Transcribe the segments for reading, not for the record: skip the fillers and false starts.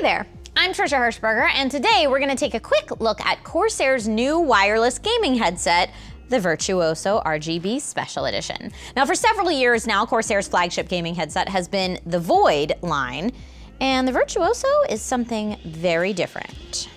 there, I'm Trisha Hirschberger, and today we're gonna take a quick look at Corsair's new wireless gaming headset, the Virtuoso RGB Special Edition. Now, for several years now, Corsair's flagship gaming headset has been the Void line, and the Virtuoso is something very different.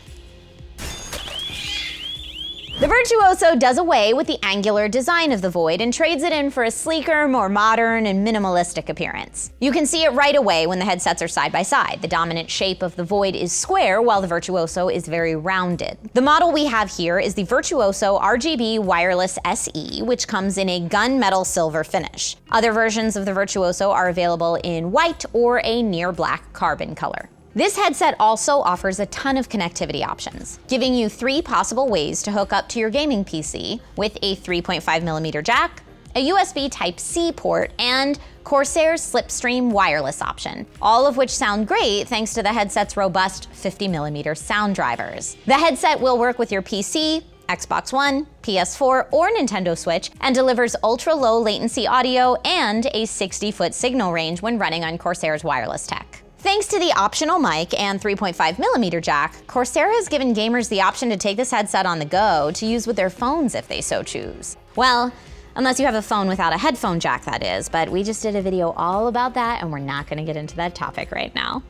The Virtuoso does away with the angular design of the Void and trades it in for a sleeker, more modern, and minimalistic appearance. You can see it right away when the headsets are side by side. The dominant shape of the Void is square, while the Virtuoso is very rounded. The model we have here is the Virtuoso RGB Wireless SE, which comes in a gunmetal silver finish. Other versions of the Virtuoso are available in white or a near black carbon color. This headset also offers a ton of connectivity options, giving you 3 possible ways to hook up to your gaming PC with a 3.5mm jack, a USB Type-C port, and Corsair's Slipstream wireless option, all of which sound great thanks to the headset's robust 50mm sound drivers. The headset will work with your PC, Xbox One, PS4, or Nintendo Switch, and delivers ultra-low latency audio and a 60-foot signal range when running on Corsair's wireless tech. Thanks to the optional mic and 3.5mm jack, Corsair has given gamers the option to take this headset on the go to use with their phones if they so choose. Well, unless you have a phone without a headphone jack, that is, but we just did a video all about that and we're not gonna get into that topic right now.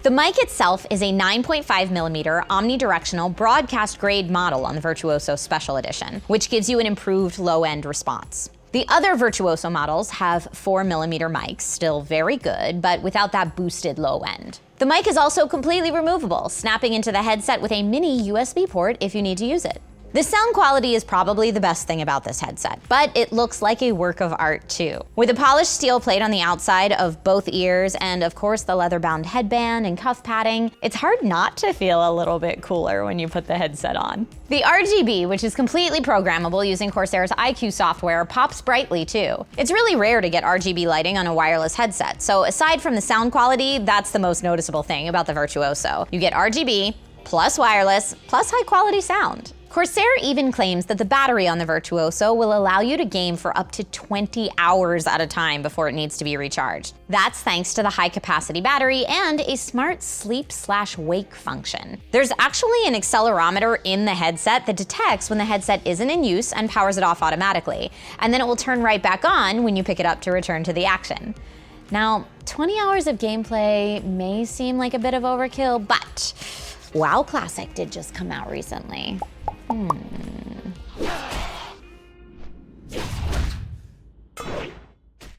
The mic itself is a 9.5mm omnidirectional broadcast-grade model on the Virtuoso Special Edition, which gives you an improved low-end response. The other Virtuoso models have 4mm mics, still very good, but without that boosted low end. The mic is also completely removable, snapping into the headset with a mini USB port if you need to use it. The sound quality is probably the best thing about this headset, but it looks like a work of art too. With a polished steel plate on the outside of both ears and of course the leather-bound headband and cuff padding, it's hard not to feel a little bit cooler when you put the headset on. The RGB, which is completely programmable using Corsair's iCUE software, pops brightly too. It's really rare to get RGB lighting on a wireless headset, so aside from the sound quality, that's the most noticeable thing about the Virtuoso. You get RGB, plus wireless, plus high quality sound. Corsair even claims that the battery on the Virtuoso will allow you to game for up to 20 hours at a time before it needs to be recharged. That's thanks to the high-capacity battery and a smart sleep/wake function. There's actually an accelerometer in the headset that detects when the headset isn't in use and powers it off automatically, and then it will turn right back on when you pick it up to return to the action. Now, 20 hours of gameplay may seem like a bit of overkill, but WoW Classic did just come out recently.